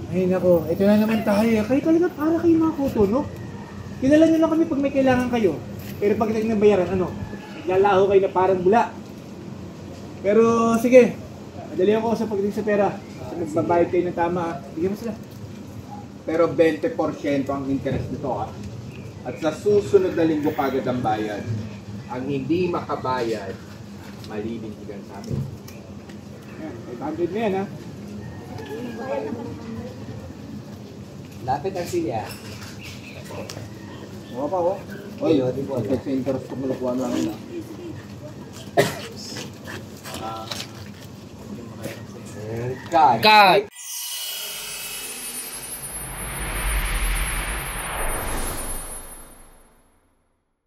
Ay nako, ito na naman tayo. Kayo talaga para kayo mga kuto, no? Kilala nyo lang kami pag may kailangan kayo. Pero pag ito yung bayaran, ano? Lalaho kayo na parang bula. Pero sige, madali ako sa pagdating sa pera. Kasi magbabayad kayo ng tama, ha? Bigyan mo sila. Pero 20% ang interest nito, ha? At sa susunod na linggo kagad ang bayad. Ang hindi makabayad, malibintigan sa amin. Ayan, 500 na yan, ha? Lapit ang silya. Mga pa, oh. Oy, check sa interest kung malakuha namin, ha? Cut!